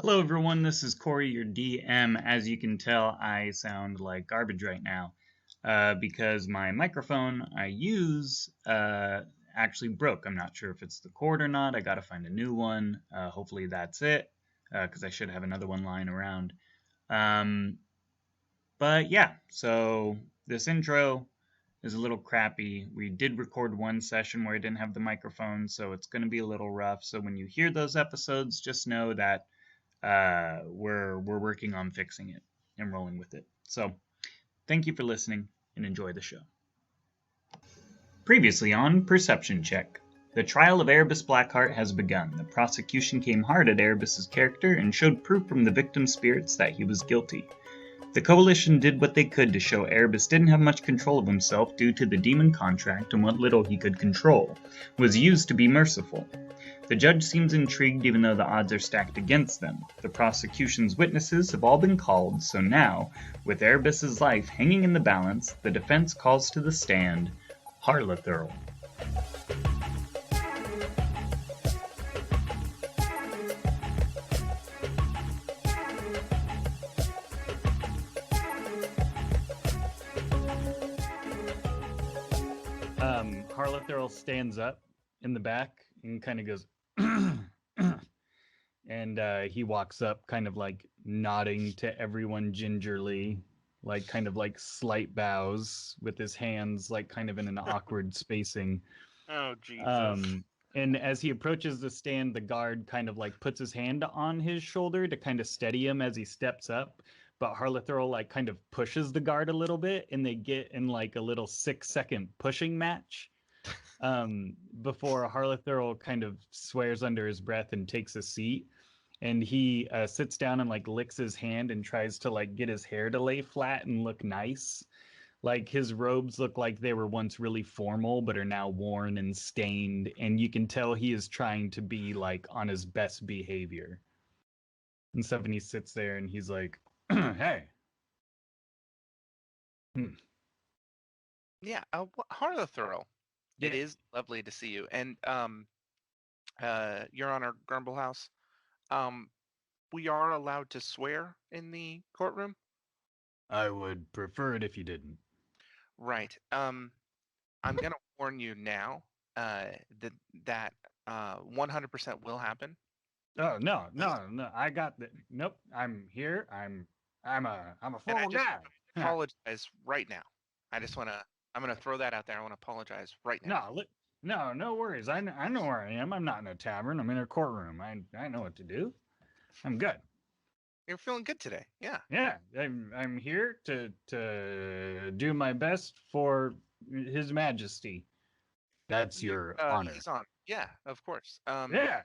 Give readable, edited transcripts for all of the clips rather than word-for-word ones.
Hello, everyone. This is Corey, your DM. As you can tell, I sound like garbage right now because my microphone I use actually broke. I'm not sure if it's the cord or not. I got to find a new one. Hopefully, that's it because I should have another one lying around. Um, but yeah, so this intro is a little crappy. We did record one session where I didn't have the microphone, so it's going to be a little rough. So when you hear those episodes, just know that we're working on fixing it and rolling with it. So thank you for listening and enjoy the show. Previously on Perception Check. The trial of Erebus Blackheart has begun. The prosecution came hard at Erebus's character and showed proof from the victim's spirits that he was guilty. The Coalition did what they could to show Erebus didn't have much control of himself due to the demon contract, and what little he could control was used to be merciful. The judge seems intrigued even though the odds are stacked against them. The prosecution's witnesses have all been called, so now, with Erebus's life hanging in the balance, the defense calls to the stand Harlathurl. Harlathurl stands up in the back and kind of goes and he walks up kind of like nodding to everyone gingerly, like kind of like slight bows with his hands like kind of in an awkward spacing. Oh, Jesus. And as he approaches the stand, the guard kind of like puts his hand on his shoulder to kind of steady him as he steps up. But Harlathurl like kind of pushes the guard a little bit, and they get in like a little 6-second pushing match. Before Harlathurl kind of swears under his breath and takes a seat, and he sits down and like licks his hand and tries to like get his hair to lay flat and look nice. Like his robes look like they were once really formal but are now worn and stained, and you can tell he is trying to be like on his best behavior and stuff. And he sits there and he's like, "Hey, Yeah, Harlathurl. yeah, It is lovely to see you. And Your Honor, Grumble we are allowed to swear in the courtroom, I would prefer it if you didn't." right? I'm gonna warn you now, that that 100% will happen. Oh no! I got the nope. I'm here. I'm a And I formal just guy. apologize right now. I'm gonna throw that out there. I want to apologize right now. No, no worries. I know where I am. I'm not in a tavern. I'm in a courtroom. I know what to do. I'm good. You're feeling good today. Yeah. Yeah, I'm here to do my best for His Majesty. That's your honor. He's on. Yeah, of course. Yeah.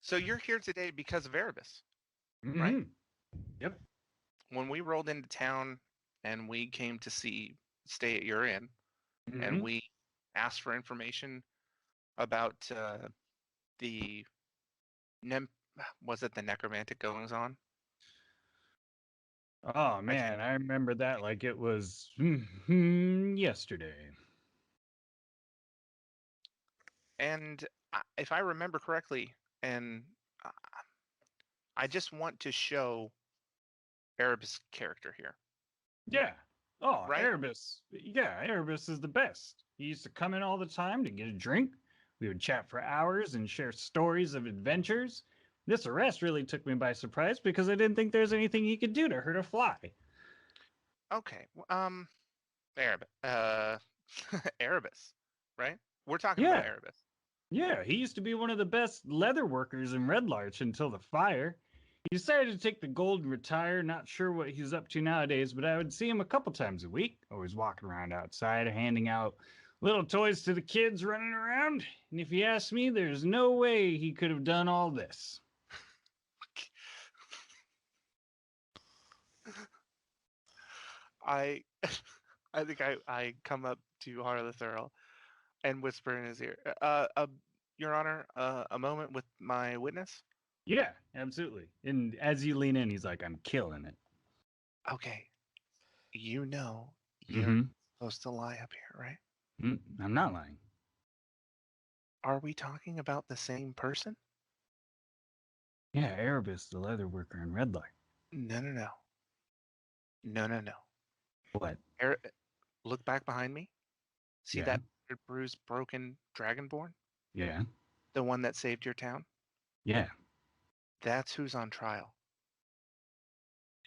So you're here today because of Erebus, right? Mm-hmm. Yep. When we rolled into town and we came to stay at your inn, and Mm-hmm. we asked for information about the was it the necromantic goings on? Oh I think. man, I remember that like it was yesterday. And if I remember correctly, and uh, I just want to show Erebus' character here, Yeah. Oh, right? Erebus. Yeah, Erebus is the best. He used to come in all the time to get a drink. We would chat for hours and share stories of adventures. This arrest really took me by surprise because I didn't think there was anything he could do to hurt a fly. Okay. Erebus. Erebus, right? We're talking about Yeah, Erebus. yeah, he used to be one of the best leather workers in Red Larch until the fire. He decided to take the gold and retire. Not sure what he's up to nowadays, but I would see him a couple times a week, always walking around outside, handing out little toys to the kids running around. And if you ask me, there's no way he could have done all this. I I think I come up to Harlathurl and whisper in his ear, Your Honor, a moment with my witness. Yeah, absolutely. And as you lean in, he's like, I'm killing it. Okay, you know you're Mm-hmm. supposed to lie up here, right? I'm not lying. Are we talking about the same person? Yeah, Erebus, the leather worker in Red Light. No, no, no. No, no, no. What? Look back behind me. See Yeah. that bruised, broken dragonborn? Yeah. The one that saved your town? Yeah. That's who's on trial.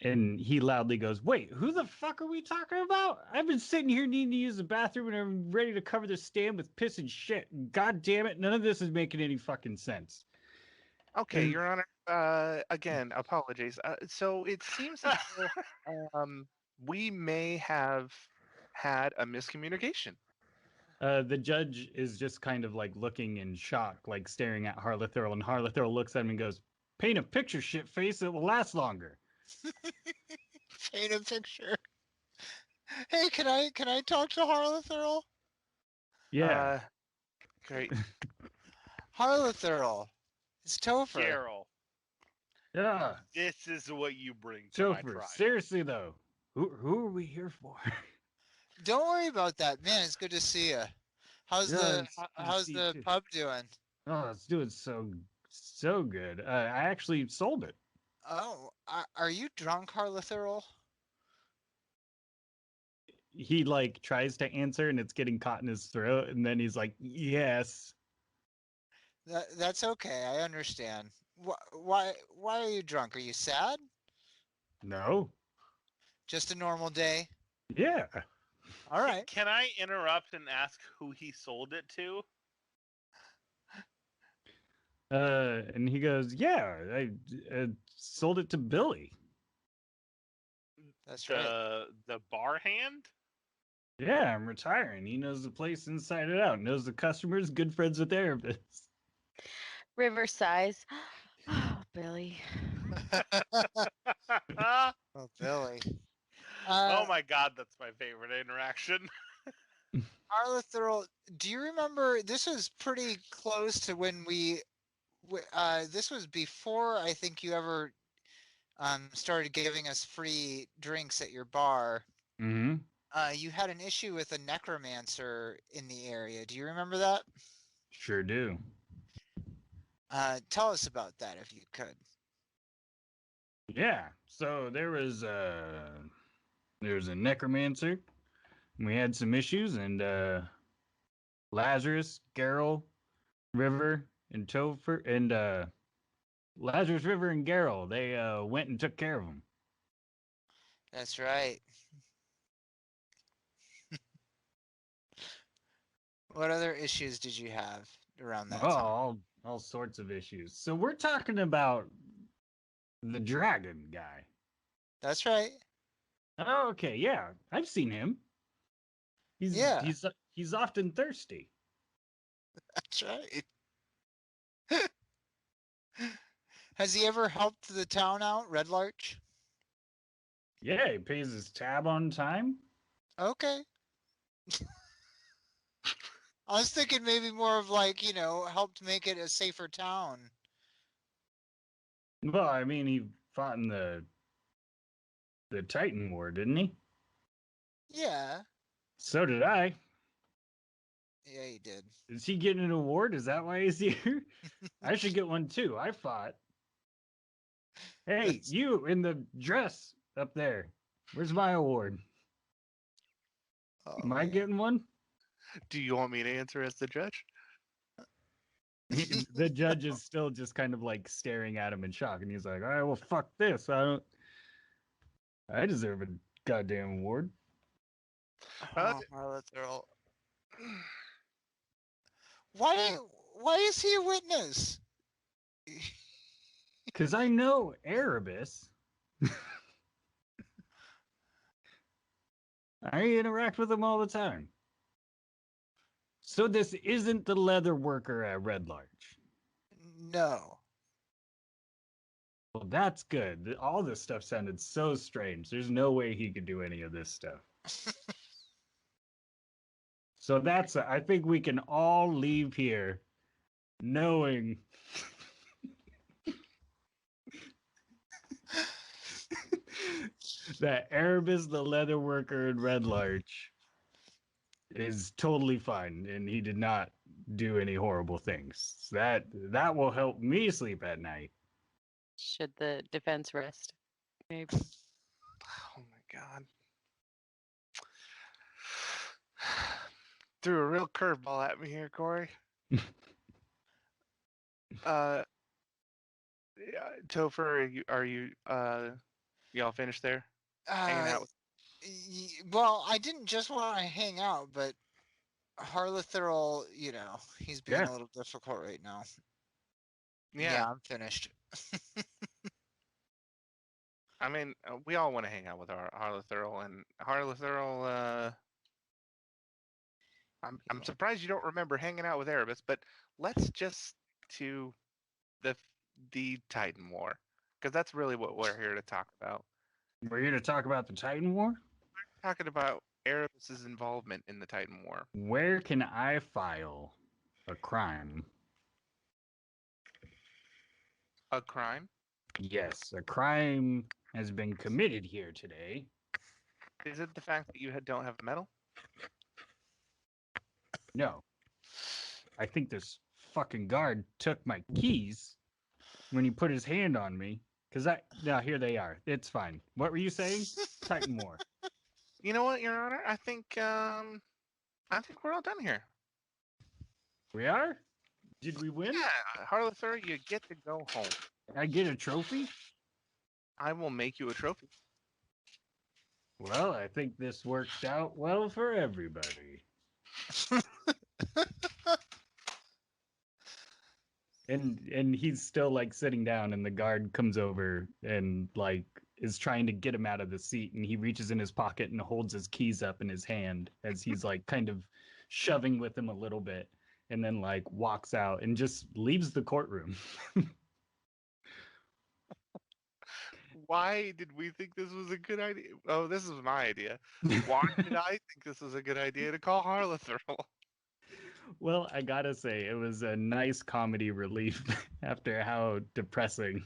And he loudly goes, "Wait, who the fuck are we talking about? I've been sitting here needing to use the bathroom and I'm ready to cover the stand with piss and shit. God damn it, none of this is making any fucking sense." Okay, And Your Honor. Again, apologies. So it seems as though we may have had a miscommunication. the judge is just kind of like looking in shock, like staring at Harlethurl, and Harlethurl looks at him and goes, "Paint a picture, shit face. It will last longer." Paint a picture. Hey, can I talk to Harlethurl? Yeah. Great. Harlethurl, it's Topher. Geralt, Yeah. this is what you bring to my Topher, trial. seriously though, who are we here for? Don't worry about that, man. It's good to see you. How's Yeah, the it's good to how's see you the too. pub doing? Oh, it's doing so good. I actually sold it. Oh, are you drunk, Harlethurl? He like tries to answer and it's getting caught in his throat, and then he's like, "Yes." That's okay. I understand. Why are you drunk? Are you sad? No. Just a normal day? Yeah. All right. Can I interrupt and ask who he sold it to? And he goes, "Yeah, I sold it to Billy." That's right. The bar hand? Yeah, I'm retiring. He knows the place inside and out. Knows the customers. Good friends with Erebus. River sighs. Oh, Billy. Oh, Billy. Oh my god, that's my favorite interaction. Harlethurl, do you remember? This was pretty close to when this was before I think you ever started giving us free drinks at your bar. Mm-hmm. You had an issue with a necromancer in the area. Do you remember that? Sure do. Tell us about that if you could. Yeah. So there was a necromancer. And we had some issues, and Lazarus, Garrel, River, and Topher, and Lazarus, River, and Garrel, they went and took care of him. That's right. What other issues did you have around that Oh, time? all sorts of issues. So we're talking about the dragon guy. That's right. Oh, okay, yeah, I've seen him. Yeah. He's often thirsty. That's right. Has he ever helped the town out, Red Larch? Yeah, he pays his tab on time. Okay. I was thinking maybe more of like, helped make it a safer town. Well, I mean, he fought in the Titan War, didn't he? Yeah. So did I. Yeah, he did. Is he getting an award? Is that why he's here? I should get one too. I fought. Hey, you in the dress up there. Where's my award? Oh, Am I man. getting one? Do you want me to answer as the judge? The judge is still just kind of like staring at him in shock, and he's like, "All right, well, fuck this. I deserve a goddamn award." Uh, Oh, Harlethurl. Why is he a witness? Because I know Erebus. I interact with him all the time. So this isn't the leather worker at Red Larch. No. Well, that's good. All this stuff sounded so strange. There's no way he could do any of this stuff. So I think we can all leave here knowing that Erebus, the leather worker in Red Larch, is totally fine, and he did not do any horrible things. That will help me sleep at night. Should the defense rest? Maybe. Oh my god. Threw a real curveball at me here, Corey. Yeah, Topher, y'all finished there? Hanging out with Well, I didn't just want to hang out, but Harlothril, he's being Yeah. a little difficult right now. Yeah. I'm finished. I mean, we all want to hang out with our Harlothril, and Harlothril, I'm surprised you don't remember hanging out with Erebus, but let's just to the Titan War, because that's really what we're here to talk about. We're here to talk about the Titan War? We're talking about Erebus's involvement in the Titan War. Where can I file a crime? A crime? Yes, a crime has been committed here today. Is it the fact that you don't have a medal? No. I think this fucking guard took my keys when he put his hand on me. Now here they are. It's fine. What were you saying? Titan War. You know what, Your Honor? I think we're all done here. We are? Did we win? Yeah, Harlothril, you get to go home. I get a trophy? I will make you a trophy. Well, I think this worked out well for everybody. And he's still like sitting down, and the guard comes over and like is trying to get him out of the seat, and he reaches in his pocket and holds his keys up in his hand as he's like kind of shoving with him a little bit, and then like walks out and just leaves the courtroom. Why did we think this was a good idea? Oh, this is my idea. Why did I think this was a good idea to call Harlothril? Well, I gotta say, it was a nice comedy relief after how depressing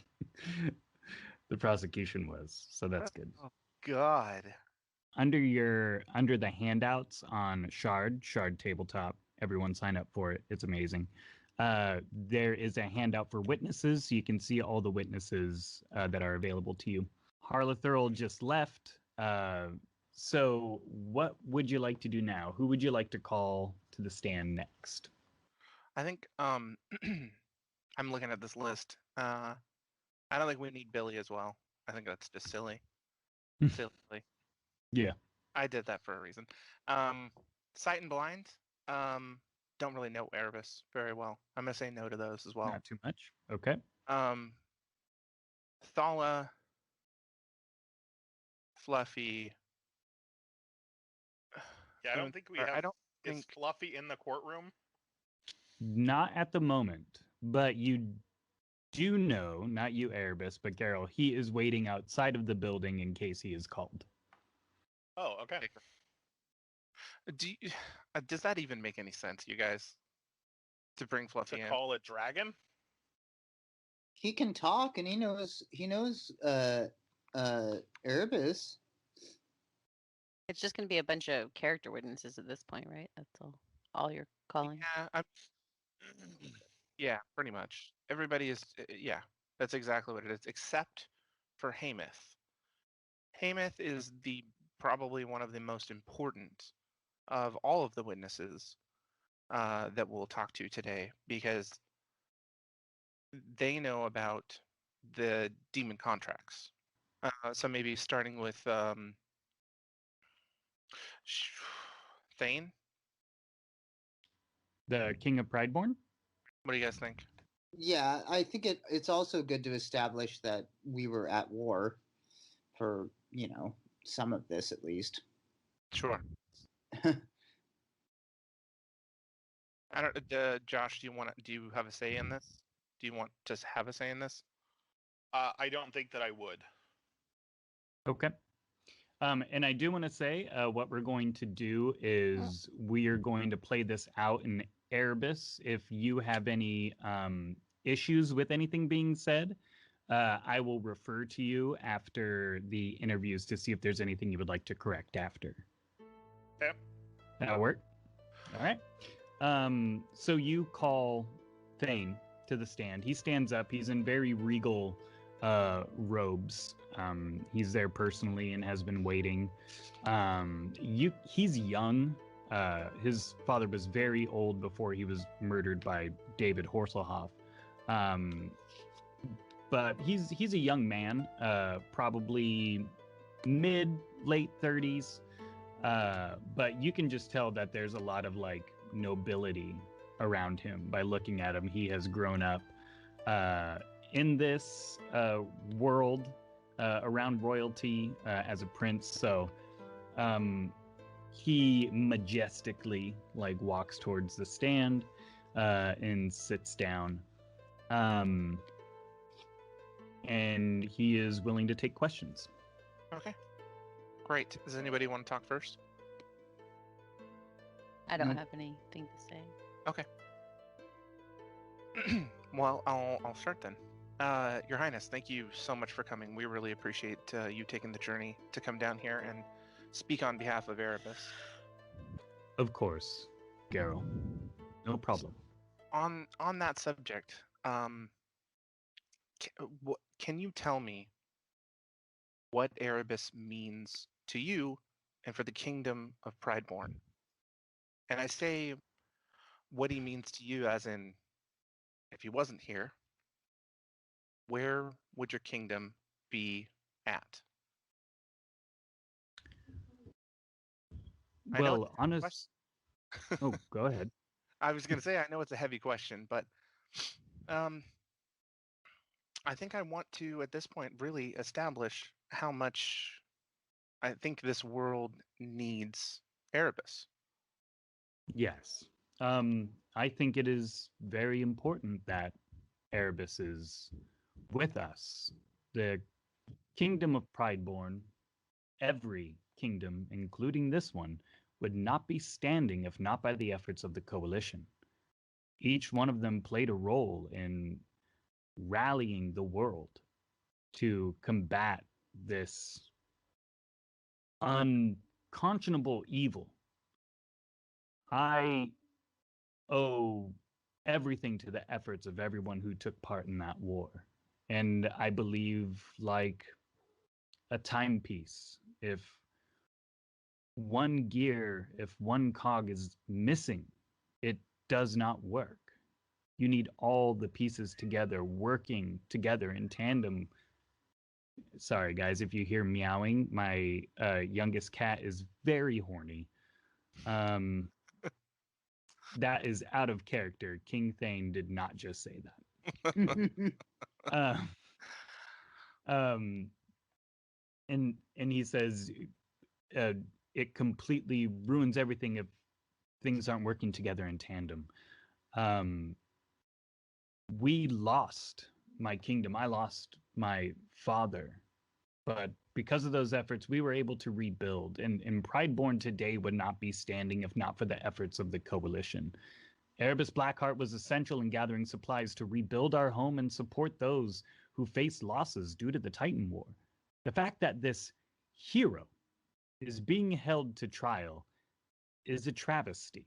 the prosecution was. So that's good. Oh, God. Under the handouts on Shard Tabletop, everyone sign up for it. It's amazing. There is a handout for witnesses, so you can see all the witnesses that are available to you. Harlothril just left. So what would you like to do now? Who would you like to call to the stand next? I think I'm looking at this list. I don't think we need Billy as well. I think that's just silly. Silly. Yeah. I did that for a reason. Sight and Blind. Don't really know Erebus very well. I'm gonna say no to those as well. Not too much. Okay. Thala, Fluffy. Yeah, I don't think we have. I don't Is think Fluffy in the courtroom? Not at the moment, but you do know, not you, Erebus, but Geralt, he is waiting outside of the building in case he is called. Oh, okay. Does that even make any sense, you guys? To bring Fluffy To in? call a dragon? He can talk, and he knows Erebus. It's just going to be a bunch of character witnesses at this point, right? That's all you're calling. Yeah, yeah, pretty much. Everybody is. Yeah, that's exactly what it is, except for Hamath. Hamath is probably one of the most important of all of the witnesses that we'll talk to today, because they know about the demon contracts. So maybe starting with Thane. The King of Prideborn? What do you guys think? Yeah, I think it's also good to establish that we were at war for, some of this at least. Sure. I don't. Josh, do you have a say in this? Do you want to have a say in this? I don't think that I would. Okay. And I do want to say what we're going to do is we are going to play this out in Erebus. If you have any issues with anything being said, I will refer to you after the interviews to see if there's anything you would like to correct after. Okay. That'll work. All right. So you call Thane to the stand. He stands up. He's in very regal robes. He's there personally and has been waiting. He's young. His father was very old before he was murdered by David Horselhoff. But he's a young man, probably late 30s. But you can just tell that there's a lot of like nobility around him by looking at him. He has grown up in this world around royalty as a prince. So he majestically like walks towards the stand and sits down. And he is willing to take questions. Okay. Great. Does anybody want to talk first? I don't Nope. have anything to say. Okay. Well, I'll start then. Your Highness, thank you so much for coming. We really appreciate you taking the journey to come down here and speak on behalf of Erebus. Of course, Garrow. No problem. On that subject, can you tell me what Erebus means to you and for the kingdom of Prideborn? And I say what he means to you as in, if he wasn't here, where would your kingdom be at? I know Well, it's a heavy question. Oh, go ahead. I was going to say, I know it's a heavy question, but I think I want to, at this point, really establish how much I think this world needs Erebus. Yes. I think it is very important that Erebus is with us. The kingdom of Prideborn, every kingdom, including this one, would not be standing if not by the efforts of the coalition. Each one of them played a role in rallying the world to combat this unconscionable evil. I owe everything to the efforts of everyone who took part in that war. And I believe, like a timepiece, if one gear, if one cog is missing, it does not work. You need all the pieces together, working together in tandem. Sorry, guys, if you hear meowing, my youngest cat is very horny. That is out of character. King Thane did not just say that. And he says it completely ruins everything if things aren't working together in tandem. We lost my kingdom. I lost my father. But because of those efforts, we were able to rebuild. And Prideborn today would not be standing if not for the efforts of the coalition. Erebus Blackheart was essential in gathering supplies to rebuild our home and support those who faced losses due to the Titan War. The fact that this hero is being held to trial is a travesty.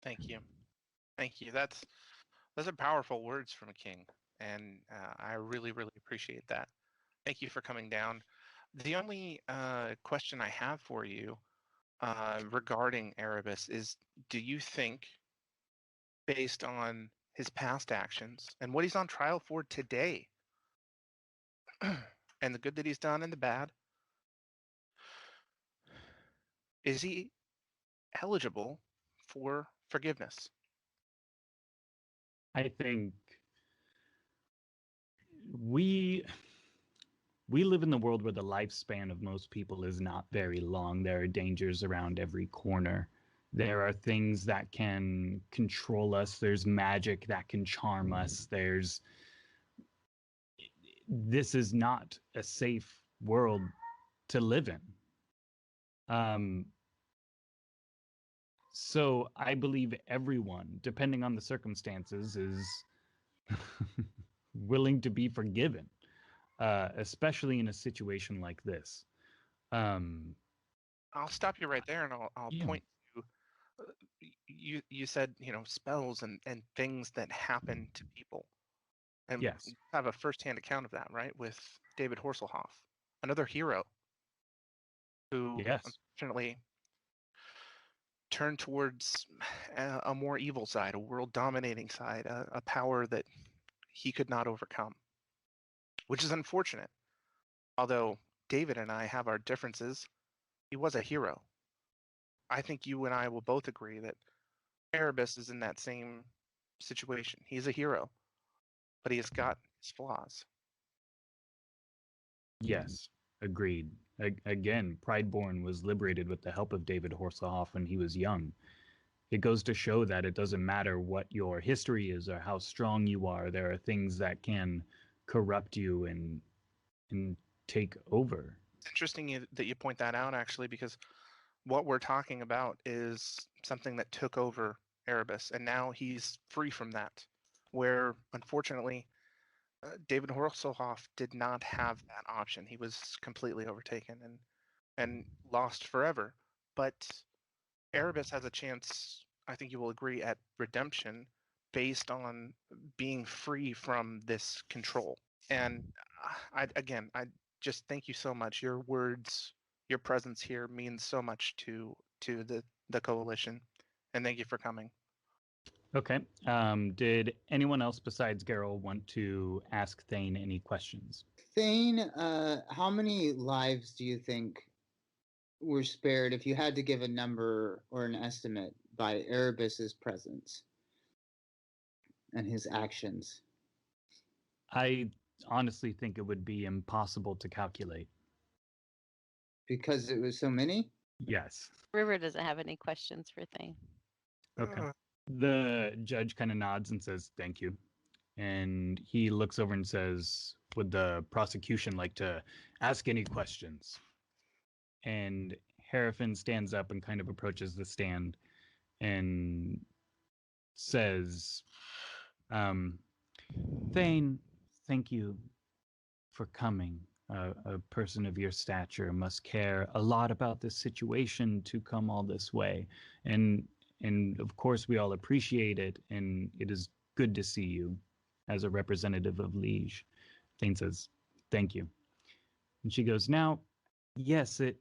Thank you. Thank you. Those are powerful words from a king, and I really, really appreciate that. Thank you for coming down. The only question I have for you regarding Erebus is, do you think, based on his past actions and what he's on trial for today, and the good that he's done and the bad, is he eligible for forgiveness? I think we live in the world where the lifespan of most people is not very long. There are dangers around every corner. There are things that can control us. There's magic that can charm us. This is not a safe world to live in. So I believe everyone, depending on the circumstances, is willing to be forgiven, especially in a situation like this. I'll stop you right there, and I'll Yeah. point to you said, spells and things that happen to people. And Yes. we have a firsthand account of that, right? With David Horselhoff, another hero who Yes. unfortunately turned towards a more evil side, a world dominating side, a power that he could not overcome, which is unfortunate. Although David and I have our differences, he was a hero. I think you and I will both agree that Erebus is in that same situation. He's a hero, but he has got his flaws. Yes. Agreed. Again, Prideborn was liberated with the help of David Horselhoff when he was young. It goes to show that it doesn't matter what your history is or how strong you are. There are things that can corrupt you and take over. It's interesting that you point that out, actually, because what we're talking about is something that took over Erebus, and now he's free from that. Where, unfortunately, David Horselhoff did not have that option. He was completely overtaken and lost forever. But Erebus has a chance, I think you will agree, at redemption based on being free from this control. And I just thank you so much. Your words, your presence here means so much to the coalition, and thank you for coming. Okay. Did anyone else besides Geralt want to ask Thane any questions? Thane, how many lives do you think were spared if you had to give a number or an estimate by Erebus's presence and his actions? I honestly think it would be impossible to calculate. Because it was so many? Yes. River doesn't have any questions for Thane. Okay. The judge kind of nods and says, "Thank you." And he looks over and says, "Would the prosecution like to ask any questions?" And Harrison stands up and kind of approaches the stand and says, "Thane, thank you for coming. A person of your stature must care a lot about this situation to come all this way. And of course, we all appreciate it, and it is good to see you as a representative of Liege." Thane says, "Thank you." And she goes, "Now, yes, it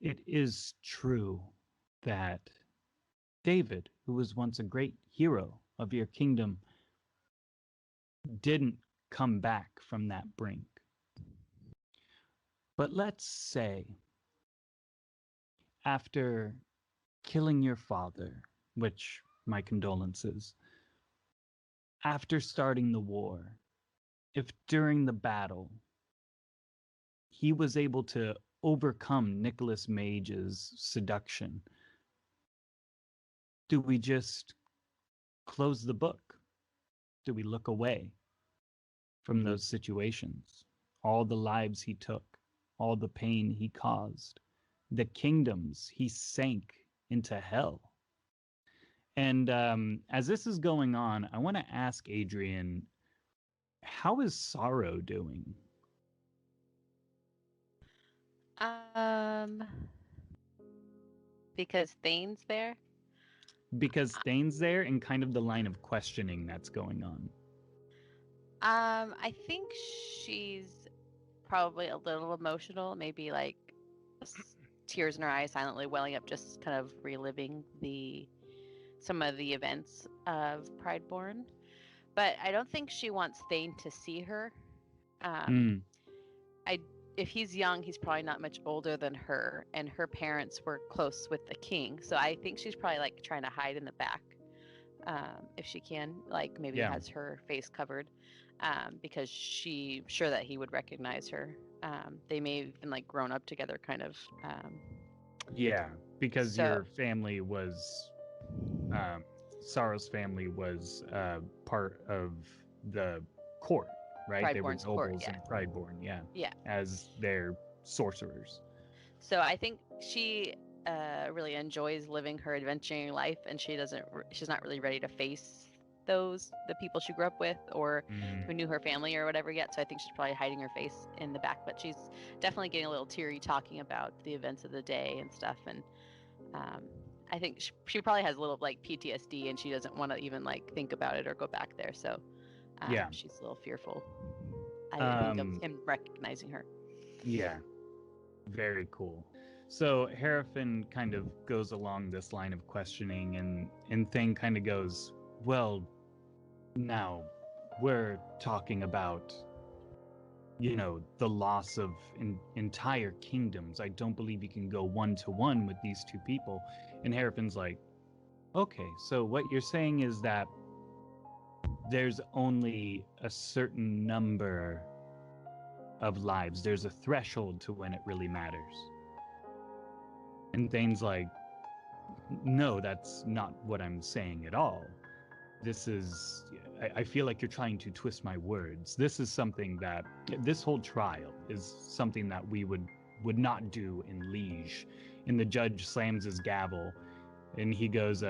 is true that David, who was once a great hero of your kingdom, didn't come back from that brink. But let's say, after killing your father, which my condolences, after starting the war, if during the battle he was able to overcome Nicholas Mage's seduction, do we just close the book? Do we look away from those situations? All the lives he took, all the pain he caused, the kingdoms he sank into hell. And as this is going on, I want to ask Adrian, how is Sorrow doing? Because Thane's there. Because Thane's there and kind of the line of questioning that's going on. I think she's probably a little emotional, maybe like tears in her eyes, silently welling up, just kind of reliving some of the events of Prideborn. But I don't think she wants Thane to see her. If he's young, he's probably not much older than her, and her parents were close with the king. So I think she's probably like trying to hide in the back, if she can, like maybe has her face covered, because she's sure that he would recognize her. They may have even like grown up together, kind of. Yeah, because your family was, Sorrow's family was part of the court, right? They were Prideborn's court, nobles in Prideborn, yeah, as their sorcerers. So I think she really enjoys living her adventuring life, and she's not really ready to face the people she grew up with or who knew her family or whatever yet. So I think she's probably hiding her face in the back, but she's definitely getting a little teary talking about the events of the day and stuff. And I think she probably has a little like PTSD, and she doesn't want to even like think about it or go back there. So Yeah. she's a little fearful. I think of him recognizing her. Yeah, very cool. So Harrison kind of goes along this line of questioning, and Thane kind of goes, well, now we're talking about, you know, the loss of entire kingdoms. I don't believe you can go one-to-one with these two people. And Harrison's like, okay, so what you're saying is that there's only a certain number of lives. There's a threshold to when it really matters. And Thane's like, no, that's not what I'm saying at all. This is, I feel like you're trying to twist my words. This is something that, this whole trial is something that we would not do in Liege. And the judge slams his gavel and he goes,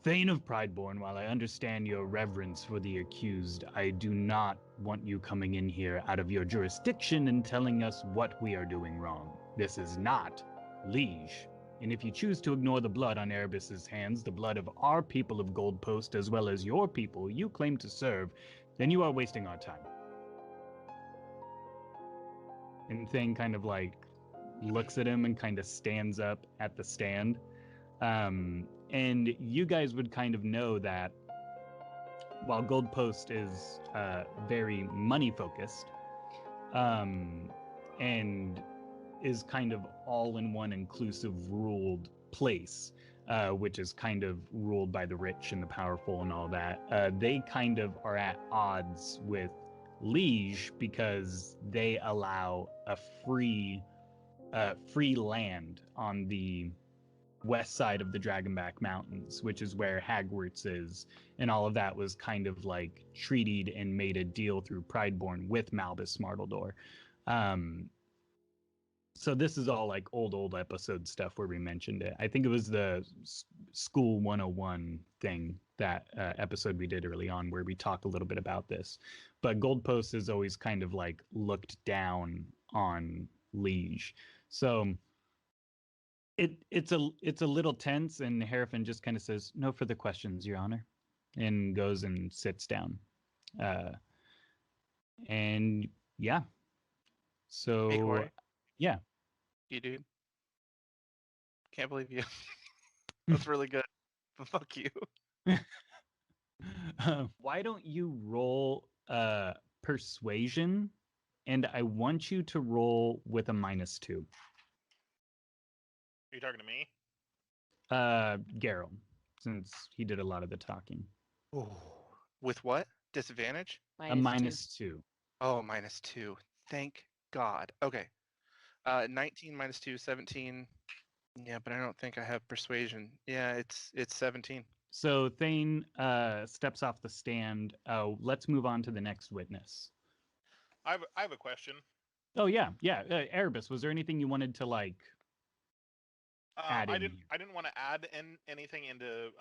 Thane of Prideborn, while I understand your reverence for the accused, I do not want you coming in here out of your jurisdiction and telling us what we are doing wrong. This is not Liege. And if you choose to ignore the blood on Erebus's hands, the blood of our people of Goldpost, as well as your people you claim to serve, then you are wasting our time. And Thane kind of like looks at him and kind of stands up at the stand. And you guys would kind of know that while Goldpost is very money focused, and is kind of all in one inclusive ruled place, which is kind of ruled by the rich and the powerful and all that, they kind of are at odds with Liege because they allow a free land on the west side of the Dragonback Mountains, which is where Hagwarts is, and all of that was kind of like treated and made a deal through Prideborn with Malbus Smartledore. So this is all like old episode stuff where we mentioned it. I think it was the School 101 thing, that episode we did early on where we talked a little bit about this. But Goldpost is always kind of like looked down on Liege. So it's a little tense, and Harrison just kind of says, no further questions, Your Honor, and goes and sits down. And yeah. So Hey, Corey. Yeah. You dude. Can't believe you. That's really good. Fuck you. Why don't you roll persuasion, and I want you to roll with a -2. Are you talking to me? Geralt, since he did a lot of the talking. Ooh. With what? Disadvantage? A -2. Oh, -2. Thank God. Okay. 19 -2, 17. Yeah, but I don't think I have persuasion. Yeah, it's 17. So Thane steps off the stand. Let's move on to the next witness. I have a question. Oh yeah. Erebus, was there anything you wanted to like add in? I didn't want to add anything into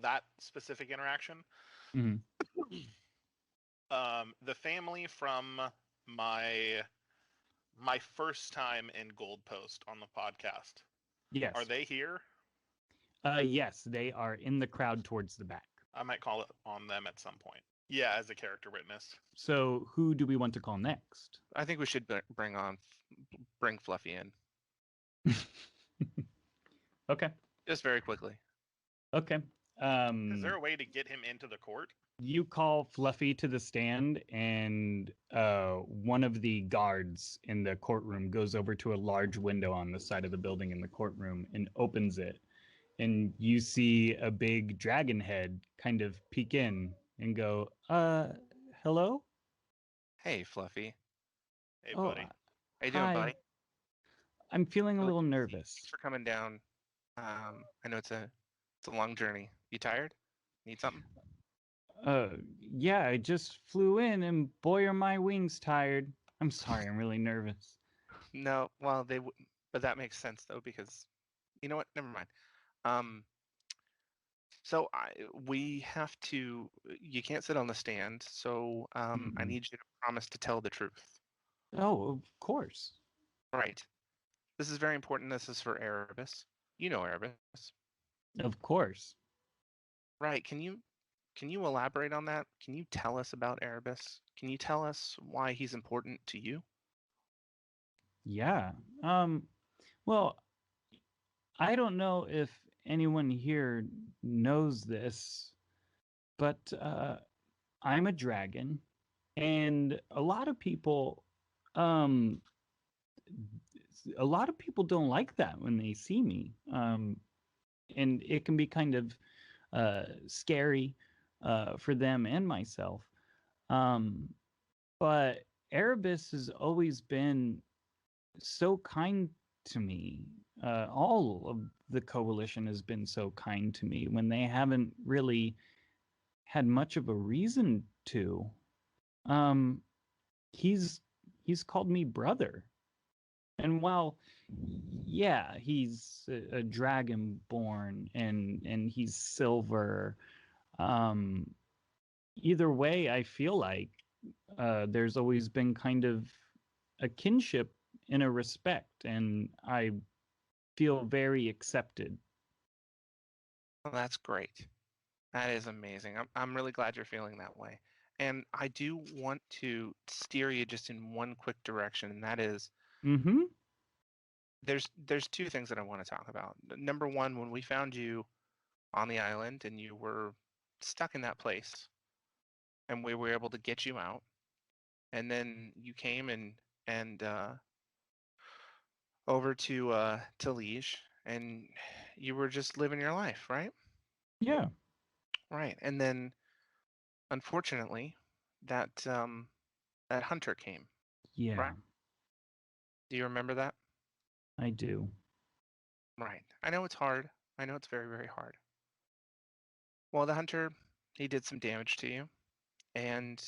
that specific interaction. Mhm. The family from my first time in Goldpost on the podcast. Yes. Are they here? Yes, they are in the crowd towards the back. I might call it on them at some point. Yeah, as a character witness. So who do we want to call next? I think we should bring Fluffy in. Okay. Just very quickly. Okay. Is there a way to get him into the court? You call Fluffy to the stand, and one of the guards in the courtroom goes over to a large window on the side of the building in the courtroom and opens it. And you see a big dragon head kind of peek in and go, hello? Hey, Fluffy. Hey, buddy. How you doing, hi. buddy? I'm feeling a little nervous. Thanks for coming down. I know it's a long journey. You tired? Need something? Yeah, I just flew in, and boy, are my wings tired. I'm sorry, I'm really nervous. No, well, but that makes sense though, because you know what? Never mind. So we have to. You can't sit on the stand, so I need you to promise to tell the truth. Oh, of course. Right. This is very important. This is for Erebus. You know Erebus. Of course. Right. Can you elaborate on that? Can you tell us about Erebus? Can you tell us why he's important to you? Yeah. Well, I don't know if anyone here knows this, but I'm a dragon, and um, a lot of people don't like that when they see me, and it can be kind of scary for them and myself. Um, but Erebus has always been so kind to me. All of the coalition has been so kind to me when they haven't really had much of a reason to. Um, he's he's called me brother, and while yeah, he's a dragonborn and he's silver. Um, Either way, I feel like there's always been kind of a kinship and a respect, and I feel very accepted. Well, that's great. That is amazing. I'm really glad you're feeling that way. And I do want to steer you just in one quick direction, and that is Mm-hmm. there's two things that I want to talk about. Number one, when we found you on the island and you were stuck in that place, and we were able to get you out, and then you came and over to Liege, and you were just living your life, right? Yeah. Right. And then unfortunately, that hunter came, Yeah, right? Do you remember that? I do. Right. I know it's hard. I know it's very, very hard. Well, the hunter, he did some damage to you, and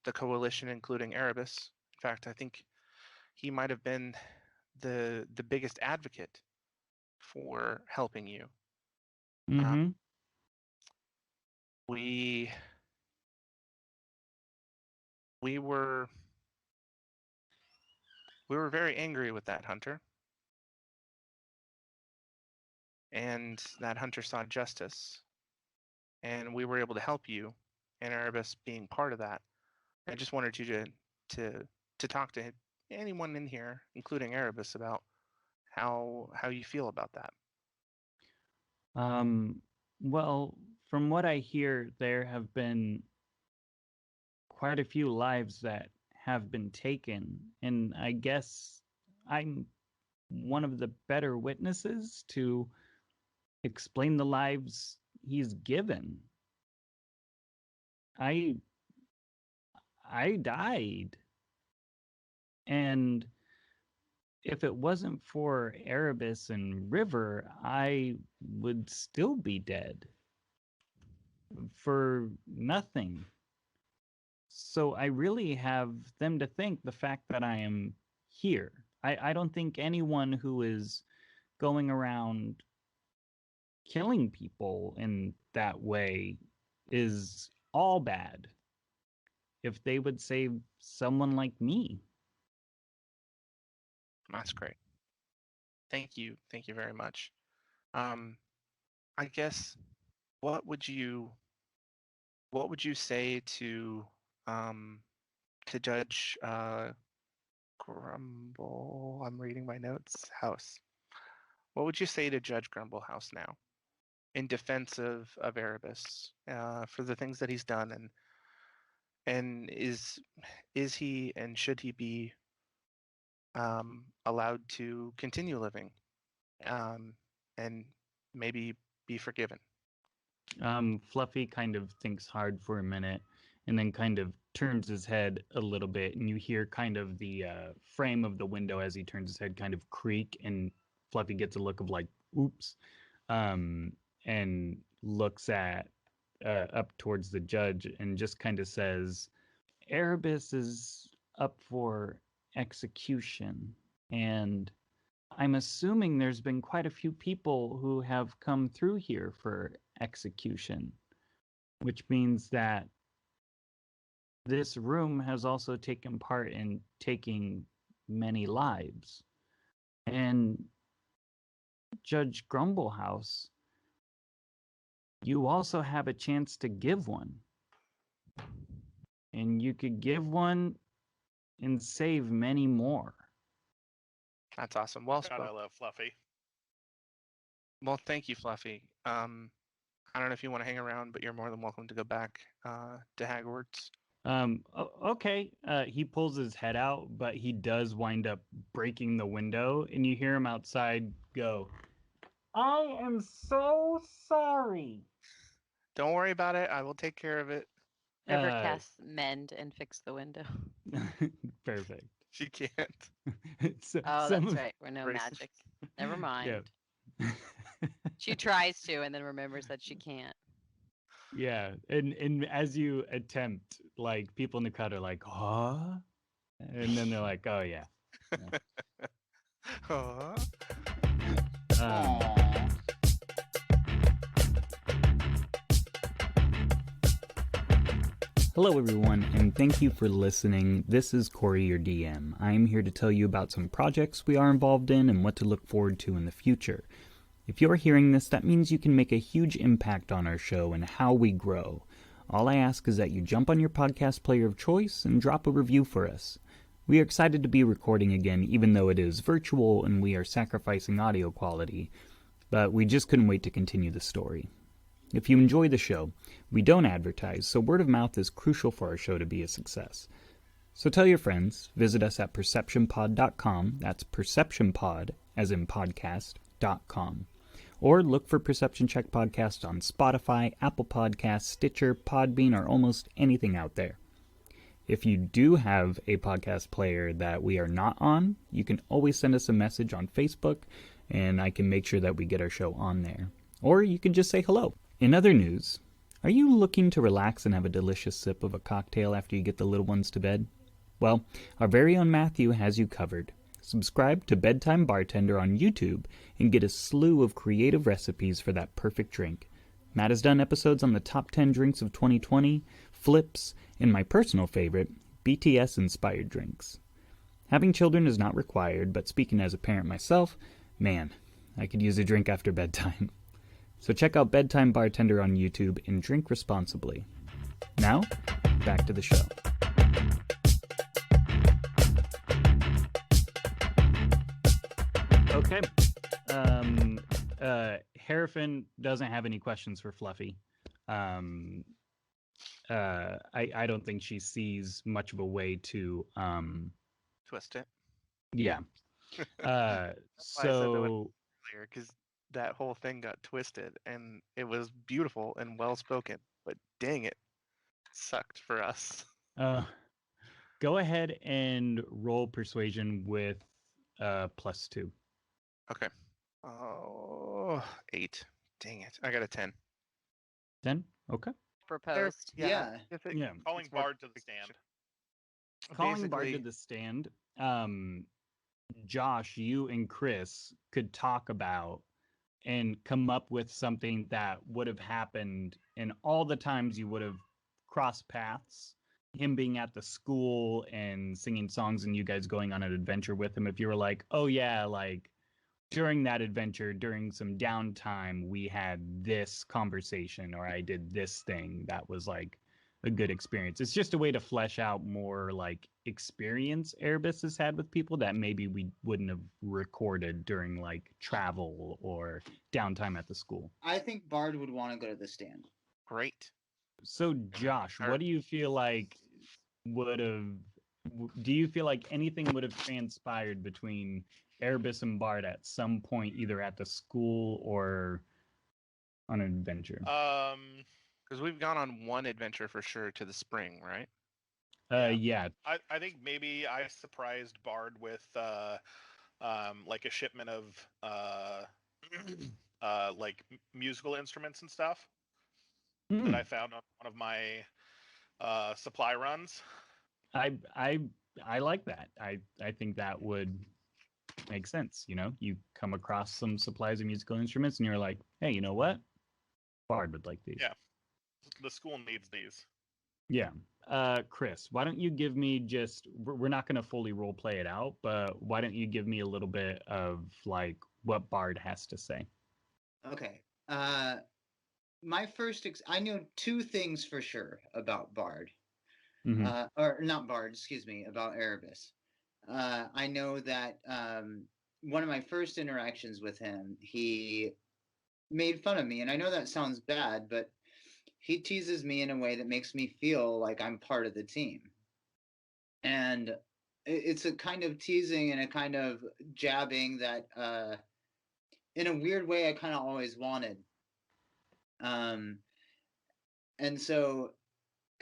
the coalition, including Erebus. In fact, I think he might have been the biggest advocate for helping you. Uh, Mm-hmm. we we were very angry with that hunter, and that hunter saw justice, and we were able to help you, and Erebus being part of that. I just wanted you to to talk to anyone in here, including Erebus, about how you feel about that. Um, well, from what I hear, there have been quite a few lives that have been taken, and I guess I'm one of the better witnesses to explain the lives he's given. I I died, and if it wasn't for Erebus and River, I would still be dead for nothing. So I really have them to thank the fact that I am here. I don't think anyone who is going around killing people in that way is all bad. If they would save someone like me. That's great. Thank you very much. Um, I guess what would you say um, to Judge Grumble? I'm reading my notes. House. What would you say to Judge Grumble House now in defense of Erebus for the things that he's done, and is he and should he be allowed to continue living um, and maybe be forgiven? Fluffy kind of thinks hard for a minute and then kind of turns his head a little bit, and you hear kind of the frame of the window as he turns his head kind of creak, and Fluffy gets a look of like, oops, um, and looks at up towards the judge and just kind of says, Erebus is up for execution, and I'm assuming there's been quite a few people who have come through here for execution, which means that this room has also taken part in taking many lives. And Judge Grumblehouse, you also have a chance to give one. And you could give one and save many more. That's awesome. Well God, spoken. I love Fluffy. Well, thank you, Fluffy. I don't know if you want to hang around, but you're more than welcome to go back to Hagwards. Okay. He pulls his head out, but he does wind up breaking the window, and you hear him outside go, I am so sorry. Don't worry about it. I will take care of it. River casts mend and fix the window. Perfect. She can't. So, Oh, some that's of- right. We're no Racist. magic. Never mind. Yeah. She tries to and then remembers that she can't. Yeah, and as you attempt, like people in the crowd are like, huh? And then they're like, oh yeah. Aw. Um, Aww. Hello, everyone, and thank you for listening. This is Corey, your DM. I am here to tell you about some projects we are involved in and what to look forward to in the future. If you're hearing this, that means you can make a huge impact on our show and how we grow. All I ask is that you jump on your podcast player of choice and drop a review for us. We are excited to be recording again, even though it is virtual and we are sacrificing audio quality, but we just couldn't wait to continue the story. If you enjoy the show, we don't advertise, so word of mouth is crucial for our show to be a success. So tell your friends, visit us at perceptionpod.com, that's perceptionpod, as in podcast.com. Or look for Perception Check Podcast on Spotify, Apple Podcasts, Stitcher, Podbean, or almost anything out there. If you do have a podcast player that we are not on, you can always send us a message on Facebook, and I can make sure that we get our show on there. Or you can just say hello. In other news, are you looking to relax and have a delicious sip of a cocktail after you get the little ones to bed? Well, our very own Matthew has you covered. Subscribe to Bedtime Bartender on YouTube and get a slew of creative recipes for that perfect drink. Matt has done episodes on the top 10 drinks of 2020, flips, and my personal favorite, BTS-inspired drinks. Having children is not required, but speaking as a parent myself, man, I could use a drink after bedtime. So check out Bedtime Bartender on YouTube and drink responsibly. Now, back to the show. Okay. Harrison doesn't have any questions for Fluffy. I don't think she sees much of a way to Twist it. yeah. Why I said that So earlier, because that whole thing got twisted, and it was beautiful and well spoken. But dang it, sucked for us. go ahead and roll persuasion with +2. Okay. Oh, 8. Dang it, I got a 10. 10? Okay. Proposed. Yeah. If it- Yeah. Calling it's more Bard to the stand. Calling Bard to basically- the stand. Josh, you and Chris could talk about and come up with something that would have happened in all the times you would have crossed paths. Him being at the school and singing songs and you guys going on an adventure with him. If you were like, oh yeah, like during that adventure, during some downtime, we had this conversation or I did this thing that was like a good experience. It's just a way to flesh out more like experience Erebus has had with people that maybe we wouldn't have recorded during like travel or downtime at the school. I think Bard would want to go to the stand. Great. So Josh, what do you feel like would have do you feel like anything would have transpired between Erebus and Bard at some point, either at the school or on an adventure? Because we've gone on one adventure for sure to the spring, right? Yeah. I think maybe I surprised Bard with like a shipment of like musical instruments and stuff Hmm. that I found on one of my supply runs. I like that. I think that would make sense. You know, you come across some supplies of musical instruments and you're like, hey, you know what? Bard would like these. Yeah. The school needs these. Yeah. Chris, why don't you give me just, we're not going to fully role play it out, but why don't you give me a little bit of like what Bard has to say. Okay. My first, I know two things for sure about Bard. Mhm. Or not Bard, excuse me, about Erebus. I know that one of my first interactions with him, he made fun of me. And I know that sounds bad, but he teases me in a way that makes me feel like I'm part of the team. And it's a kind of teasing and a kind of jabbing that, in a weird way, I kind of always wanted. And so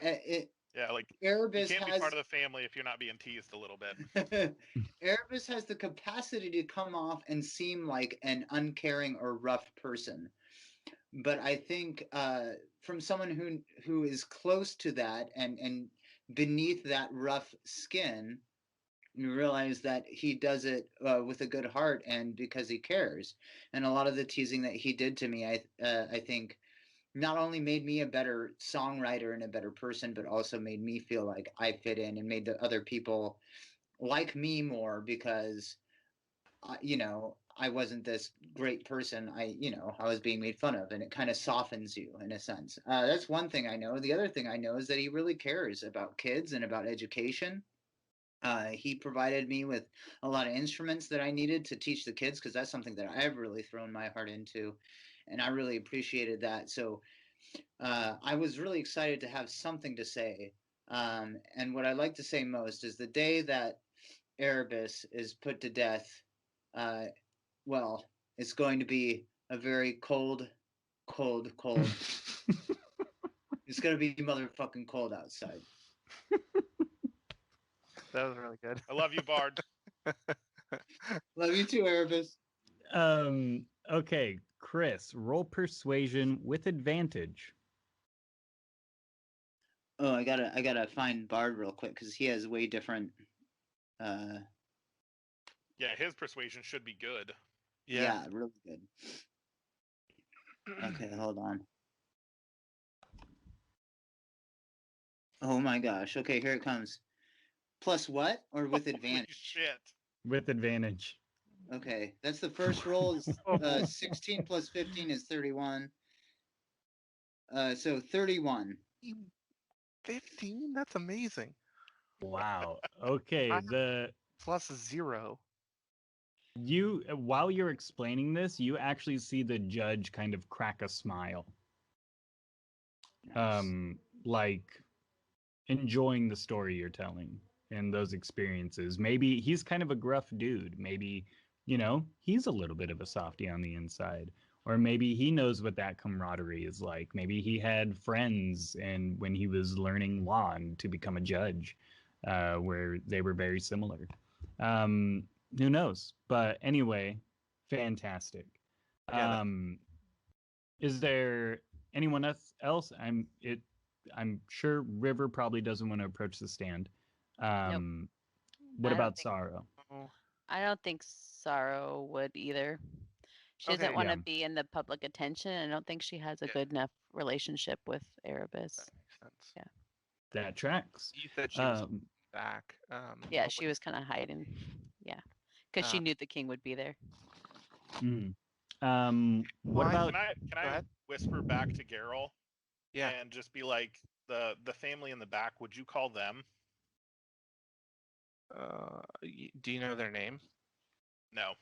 Yeah, like Erebus you can't be has part of the family if you're not being teased a little bit. Erebus has the capacity to come off and seem like an uncaring or rough person. But I think from someone who is close to that and beneath that rough skin, you realize that he does it with a good heart and because he cares. And a lot of the teasing that he did to me, I think, not only made me a better songwriter and a better person, but also made me feel like I fit in and made the other people like me more because, I wasn't this great person. I was being made fun of, and it kind of softens you in a sense. That's one thing I know. The other thing I know is that he really cares about kids and about education. He provided me with a lot of instruments that I needed to teach the kids because that's something that I've really thrown my heart into, and I really appreciated that. So I was really excited to have something to say. And what I like to say most is the day that Erebus is put to death, well, it's going to be a very cold, cold, cold. It's going to be motherfucking cold outside. That was really good. I love you, Bard. Love you too, Erebus. Okay, Chris, roll persuasion with advantage. Oh, I gotta find Bard real quick because he has way different. Yeah, his persuasion should be good. Yeah, really good. Okay, hold on. Oh my gosh. Okay, here it comes. Plus what? Or with Holy advantage? shit. With advantage. Okay, that's the first roll. Is 16 plus 15 is 31. So 31. 15? That's amazing. Wow. Okay, I- Plus 0. while you're explaining this, you actually see the judge kind of crack a smile. Nice. Like enjoying the story you're telling and those experiences. Maybe he's kind of a gruff dude. Maybe, he's a little bit of a softie on the inside. Or maybe he knows what that camaraderie is like. Maybe he had friends and when he was learning law and to become a judge, where they were very similar. Who knows? But anyway, fantastic. Is there anyone else? I'm sure River probably doesn't want to approach the stand. What I don't about think- Sorrow? I don't think Sorrow would either. She Okay, doesn't want to yeah. be in the public attention. I don't think she has a good enough relationship with Erebus. That makes sense. Yeah. That tracks. You said she was Um, back. Yeah, she was kind of hiding. Yeah, because she Uh, knew the king would be there. what Why- about? Can I ahead. whisper back to Geralt Yeah. and just be like, the family in the back, would you call them? Do you know their name? No.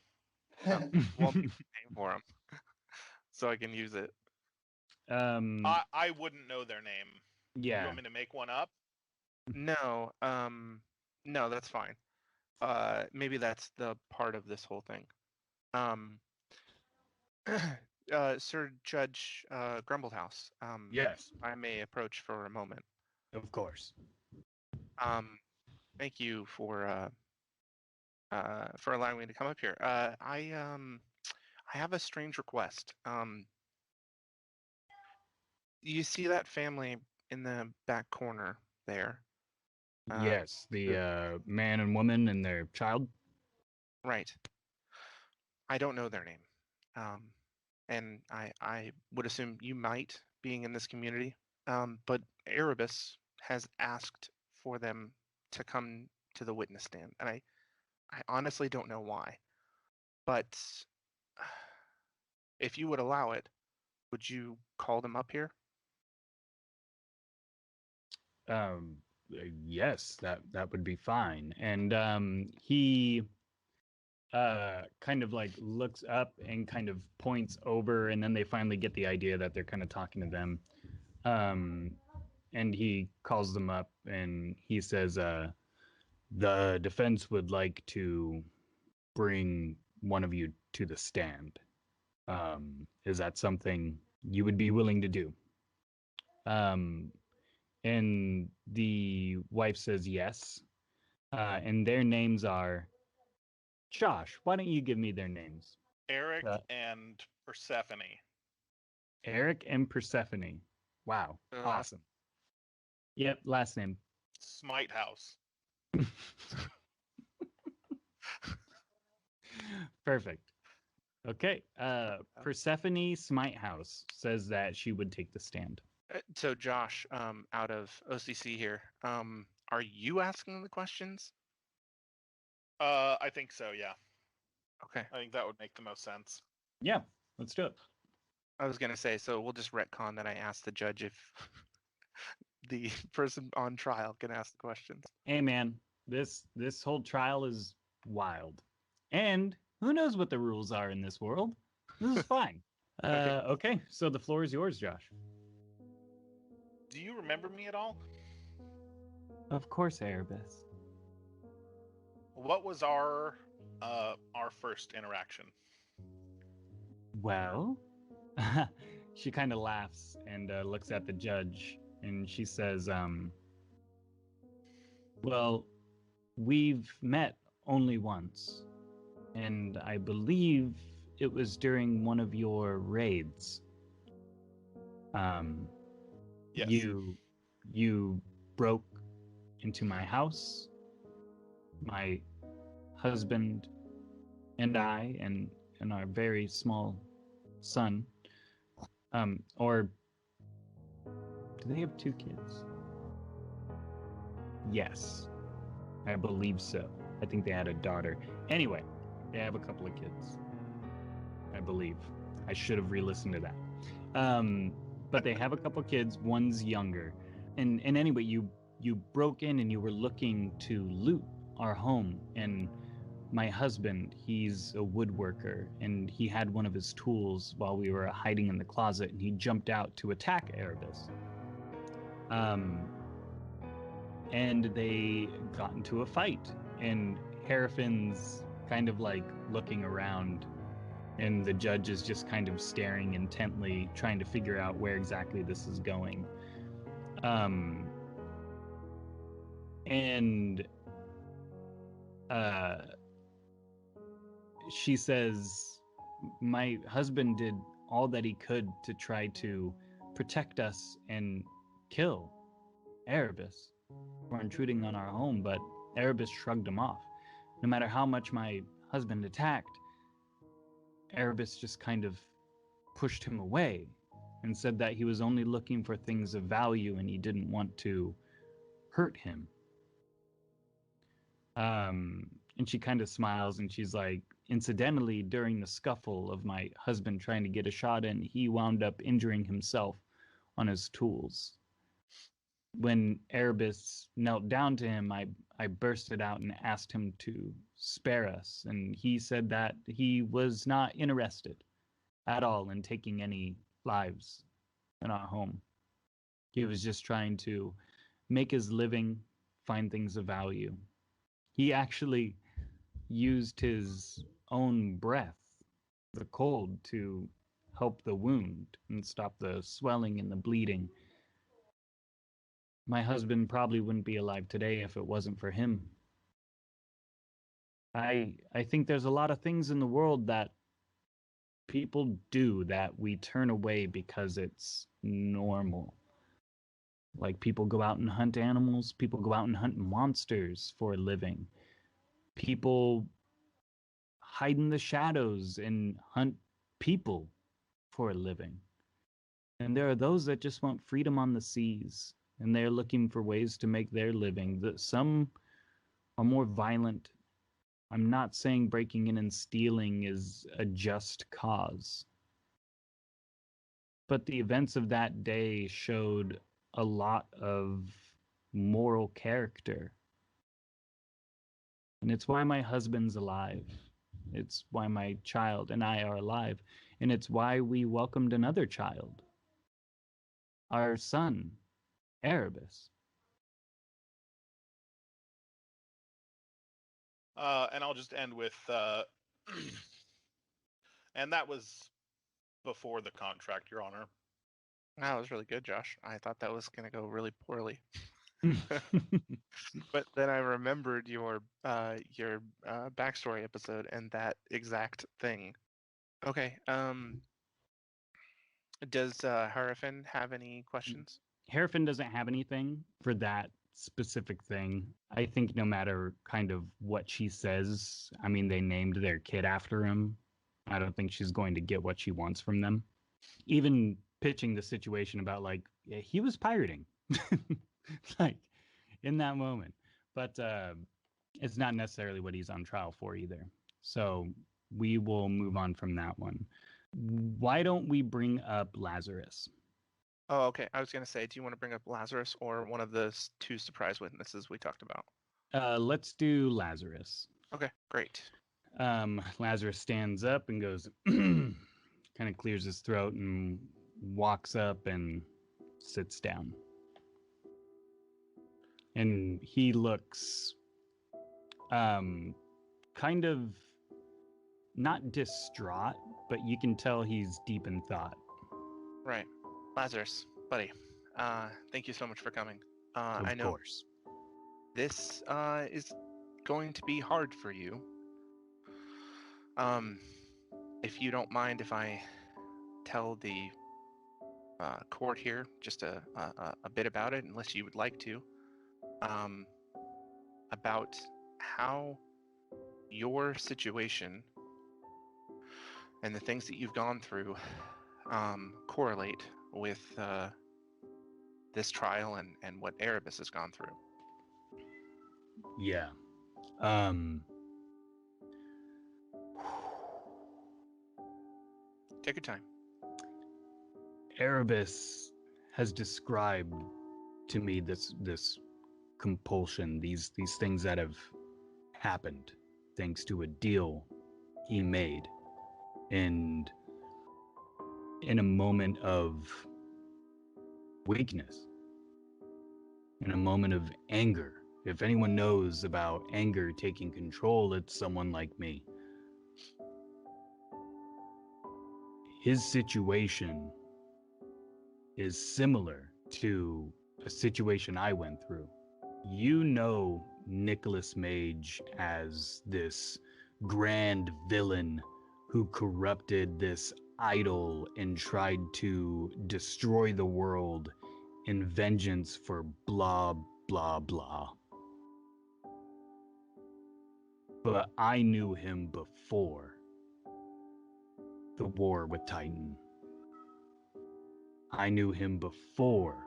Well, name for them, so I can use it. I wouldn't know their name. You Yeah. want me to make one up? No, no, that's fine. Maybe that's the part of this whole thing. Sir Judge Grumblehouse. Yes. I may approach for a moment. Of course. Thank you for allowing me to come up here. I have a strange request. You see that family in the back corner there? Yes, the man and woman and their child. Right. I don't know their name. And I would assume you might, being in this community. But Erebus has asked for them to come to the witness stand, and I honestly don't know why. But If you would allow it, would you call them up here? Yes, that would be fine. And he kind of like looks up and kind of points over, and then they finally get the idea that they're kind of talking to them. And he calls them up and he says, the defense would like to bring one of you to the stand. Is that something you would be willing to do? And the wife says yes. And their names are, Josh, why don't you give me their names? Eric and Persephone. Eric and Persephone. Wow. Awesome. Yep, last name. Smite House. Perfect. Okay. Persephone Smite House says that she would take the stand. So Josh, out of OCC here, are you asking the questions? I think so, yeah. Okay. I think that would make the most sense. Yeah, let's do it. I was gonna say, so we'll just retcon that I asked the judge if the person on trial can ask the questions. Hey man, this whole trial is wild. And who knows what the rules are in this world? This is fine. Okay, so the floor is yours, Josh. Do you remember me at all? Of course, Erebus. What was our first interaction? Well, she kind of laughs and looks at the judge, and she says, well, we've met only once, and I believe it was during one of your raids. Yes. You broke into my house. My husband and I and our very small son. Or do they have 2 kids? Yes, I believe so. I think they had a daughter. Anyway, they have a couple of kids, I believe. I should have re-listened to that. But they have a couple of kids. One's younger. And anyway, you broke in and you were looking to loot our home. And my husband, he's a woodworker, and he had one of his tools while we were hiding in the closet, and he jumped out to attack Erebus. And they got into a fight, and Herafin's kind of like looking around, and the judge is just kind of staring intently, trying to figure out where exactly this is going. She says, my husband did all that he could to try to protect us and kill Erebus for intruding on our home, but Erebus shrugged him off. No matter how much my husband attacked, Erebus just kind of pushed him away and said that he was only looking for things of value and he didn't want to hurt him. And she kind of smiles and she's like, incidentally, during the scuffle of my husband trying to get a shot in, he wound up injuring himself on his tools. When Erebus knelt down to him, I bursted out and asked him to spare us, and he said that he was not interested at all in taking any lives in our home. He was just trying to make his living, find things of value. He actually used his own breath, the cold, to help the wound and stop the swelling and the bleeding. My husband probably wouldn't be alive today if it wasn't for him. I think there's a lot of things in the world that people do that we turn away because it's normal. Like people go out and hunt animals, people go out and hunt monsters for a living. People hide in the shadows and hunt people for a living. And there are those that just want freedom on the seas, and they're looking for ways to make their living. Some are more violent. I'm not saying breaking in and stealing is a just cause. But the events of that day showed a lot of moral character. And it's why my husband's alive. It's why my child and I are alive. And it's why we welcomed another child, our son, Erebus. And I'll just end with, and that was before the contract, Your Honor. That was really good, Josh. I thought that was going to go really poorly. But then I remembered your backstory episode and that exact thing. Okay. Does Harafin have any questions? Harafin doesn't have anything for that specific thing. I think no matter kind of what she says, I mean, they named their kid after him. I don't think she's going to get what she wants from them. Even pitching the situation about like, yeah, he was pirating, like in that moment. But it's not necessarily what he's on trial for either. So we will move on from that one. Why don't we bring up Lazarus? Oh, okay. I was going to say, do you want to bring up Lazarus or one of the two surprise witnesses we talked about? Let's do Lazarus. Okay, great. Lazarus stands up and goes, kind of clears his throat and walks up and sits down. And he looks kind of not distraught, but you can tell he's deep in thought. Right. Lazarus, buddy, thank you so much for coming. I know course. This is going to be hard for you. If you don't mind if I tell the court here just a bit about it, unless you would like to, about how your situation and the things that you've gone through correlate with this trial and what Erebus has gone through. Yeah. Take your time. Erebus has described to me this compulsion, these things that have happened thanks to a deal he made, and in a moment of weakness, in a moment of anger. If anyone knows about anger taking control, it's someone like me. His situation is similar to a situation I went through. You know Nicholas Mage as this grand villain who corrupted this idol and tried to destroy the world in vengeance for blah, blah, blah. But I knew him before the war with Titan. I knew him before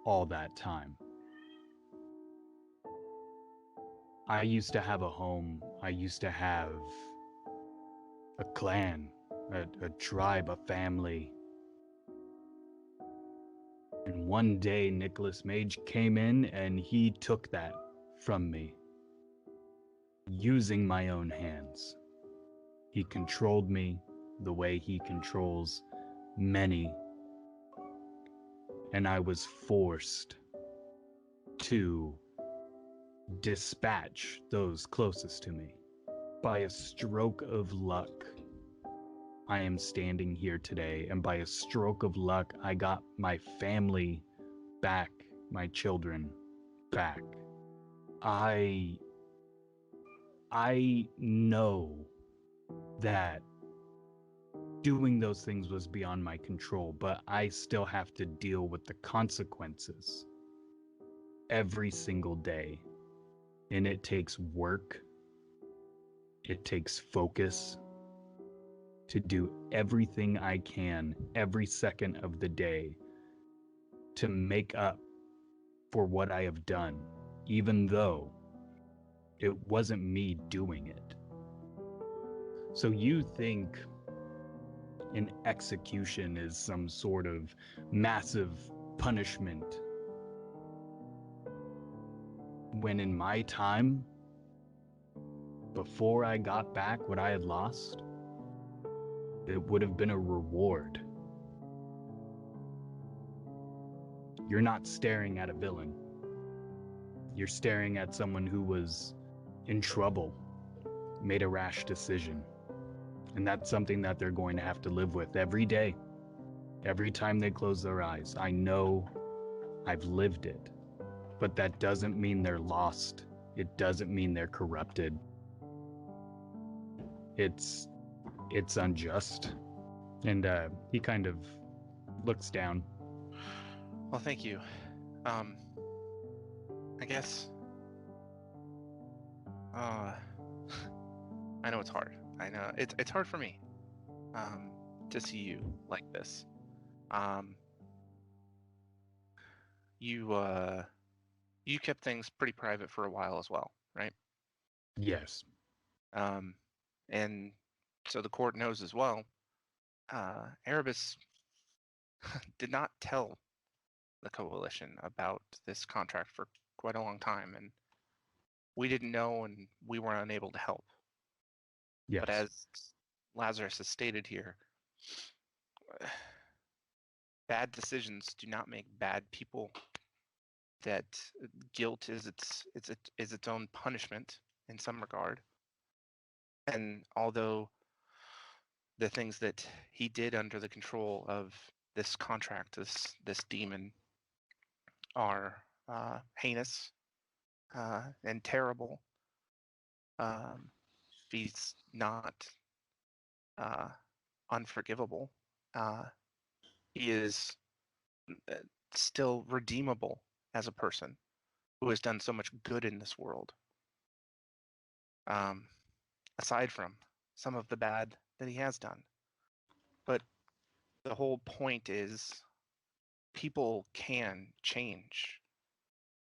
all that time. I used to have a home. I used to have a clan, a tribe, a family. And one day Nicholas Mage came in and he took that from me. Using my own hands. He controlled me the way he controls many. And I was forced to dispatch those closest to me. By a stroke of luck, I am standing here today, and by a stroke of luck, I got my family back, my children back. I know that doing those things was beyond my control, but I still have to deal with the consequences every single day. And it takes work. It takes focus to do everything I can every second of the day to make up for what I have done, even though it wasn't me doing it. So you think an execution is some sort of massive punishment. When in my time, before I got back what I had lost, it would have been a reward. You're not staring at a villain. You're staring at someone who was in trouble, made a rash decision. And that's something that they're going to have to live with every day. Every time they close their eyes. I know I've lived it. But that doesn't mean they're lost. It doesn't mean they're corrupted. It's unjust. And he kind of looks down. Well, thank you. I guess. I know it's hard. I know it's hard for me. To see you like this. You kept things pretty private for a while as well, right? Yes. And so the court knows as well. Erebus did not tell the coalition about this contract for quite a long time, and we didn't know, and we were unable to help. Yes. But as Lazarus has stated here, bad decisions do not make bad people. That guilt is its own punishment in some regard. And although the things that he did under the control of this contract, this demon, are heinous and terrible, he's not unforgivable. He is still redeemable as a person who has done so much good in this world. Aside from some of the bad that he has done. But the whole point is people can change.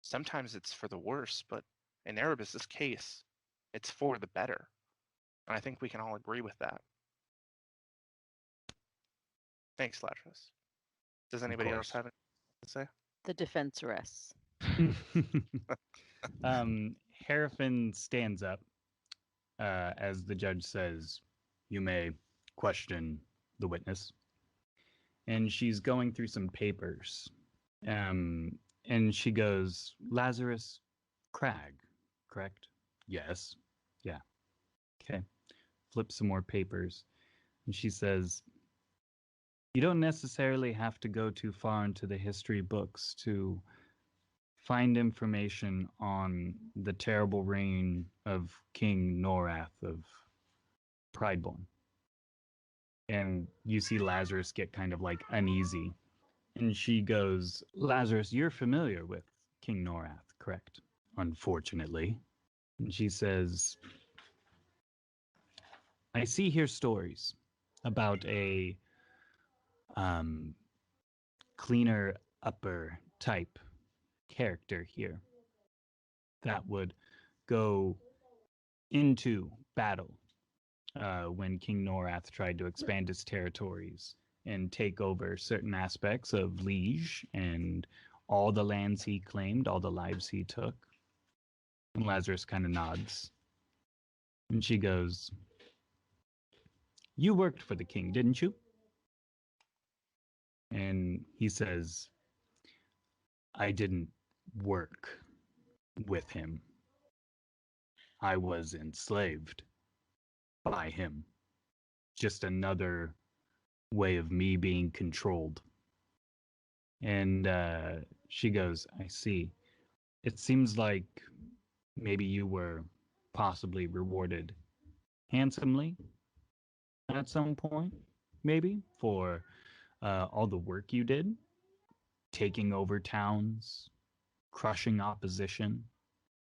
Sometimes it's for the worse, but in Erebus's case, it's for the better. And I think we can all agree with that. Thanks, Lazarus. Does anybody else have anything to say? The defense rests. Harrison stands up as the judge says, "You may question the witness." And she's going through some papers. And she goes, "Lazarus Cragg, correct?" "Yes." "Yeah." "Okay." Flip some more papers. And she says, "You don't necessarily have to go too far into the history books to find information on the terrible reign of King Norath of Prideborn." And you see Lazarus get kind of like uneasy. And she goes, "Lazarus, you're familiar with King Norath, correct?" "Unfortunately." And she says, "I see here stories about a cleaner upper type character here that would go into battle when King Norath tried to expand his territories and take over certain aspects of Liege and all the lands he claimed, all the lives he took." And Lazarus kind of nods. And she goes, "You worked for the king, didn't you?" And he says, "I didn't work with him. I was enslaved by him. Just another way of me being controlled." And she goes, "I see. It seems like maybe you were possibly rewarded handsomely at some point, maybe, for all the work you did, taking over towns, crushing opposition.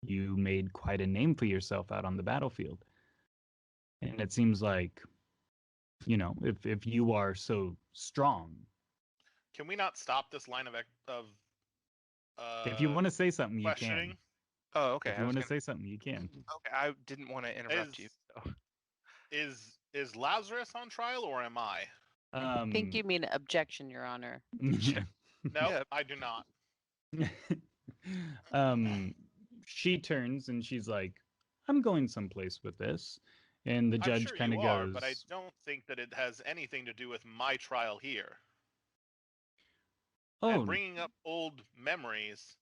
You made quite a name for yourself out on the battlefield. And it seems like, you know, if you are so strong." Can we not stop this line of If you want to say something, you questioning? can. Oh, okay. If you want to say something, you can. Okay, I didn't want to interrupt you. So. Is Lazarus on trial or am I? I think you mean objection, Your Honor. No, Yeah. I do not. She turns and she's like, I'm going someplace with this. And the I'm judge sure kind you of are, goes, but I don't think that it has anything to do with my trial here. oh, And bringing up old memories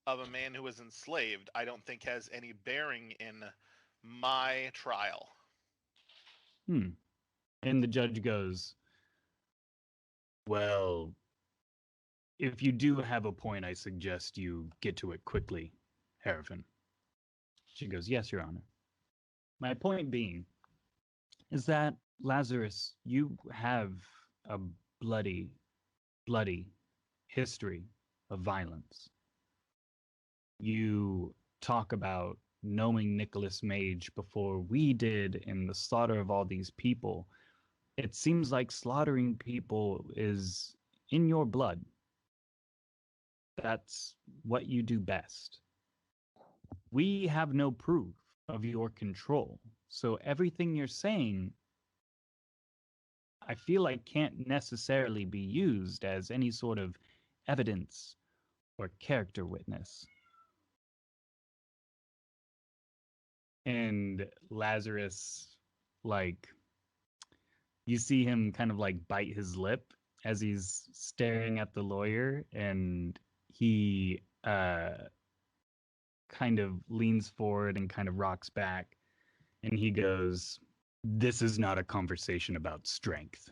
of a man who was enslaved, I don't think has any bearing in my trial. And the judge goes, well, if you do have a point, I suggest you get to it quickly, Harrison. She goes, yes, Your Honor. My point being is that, Lazarus, you have a bloody history of violence. You talk about knowing Nicholas Mage before we did in the slaughter of all these people. It seems like slaughtering people is in your blood. That's what you do best. We have no proof of your control, so everything you're saying, I feel like can't necessarily be used as any sort of evidence or character witness. And Lazarus, like, you see him kind of like bite his lip as he's staring at the lawyer, and he kind of leans forward and kind of rocks back, and he goes, this is not a conversation about strength.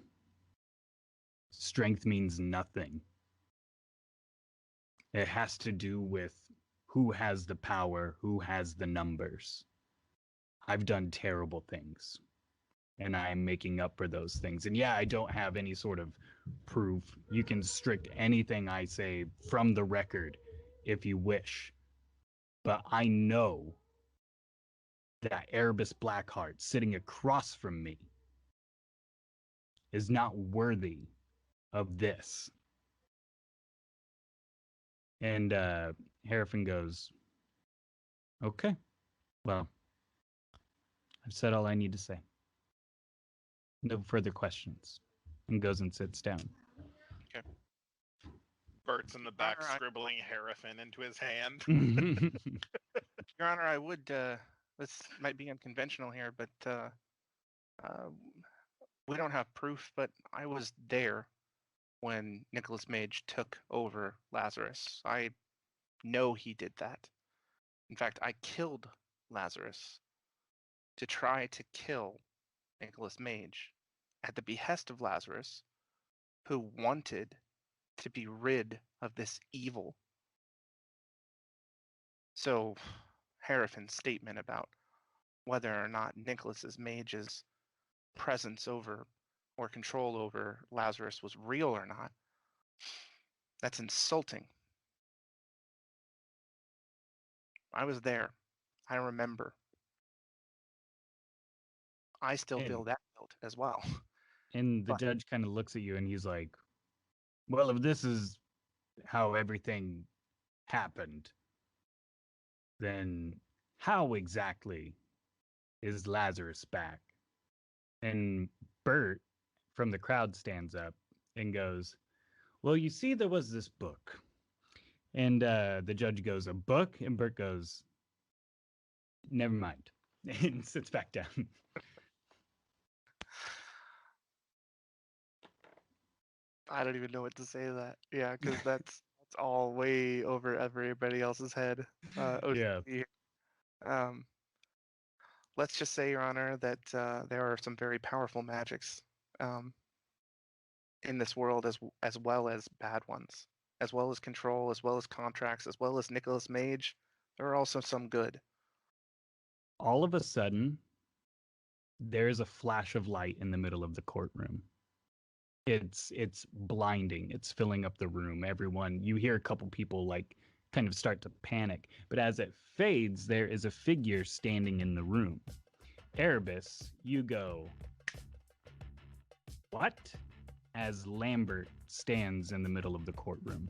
Strength means nothing. It has to do with who has the power, who has the numbers. I've done terrible things, and I'm making up for those things. And yeah, I don't have any sort of proof. You can strict anything I say from the record if you wish. But I know that Erebus Blackheart sitting across from me is not worthy of this. And Harrison goes, okay, well, I've said all I need to say. No further questions. And goes and sits down. Bert's in the back Alright. scribbling Harrison into his hand. Your Honor, I would. This might be unconventional here, but we don't have proof. But I was there when Nicholas Mage took over Lazarus. I know he did that. In fact, I killed Lazarus to try to kill Nicholas Mage at the behest of Lazarus, who wanted to be rid of this evil. So, Harrifin's statement about whether or not Nicholas Mage's presence over or control over Lazarus was real or not, that's insulting. I was there. I remember. I still feel that guilt as well. And the But- judge kind of looks at you and he's like, well, if this is how everything happened, then how exactly is Lazarus back? And Bert from the crowd stands up and goes, well, you see, there was this book. And the judge goes, a book? And Bert goes, never mind. And sits back down. I don't even know what to say to that. Yeah, because that's all way over everybody else's head. Yeah. OCD. Let's just say, Your Honor, that there are some very powerful magics in this world, as well as bad ones, as well as control, as well as contracts, as well as Nicholas Mage. There are also some good. All of a sudden, there's a flash of light in the middle of the courtroom. It's blinding. It's filling up the room. Everyone, you hear a couple people like kind of start to panic. But as it fades, there is a figure standing in the room. Erebus, you go, what? As Lambert stands in the middle of the courtroom.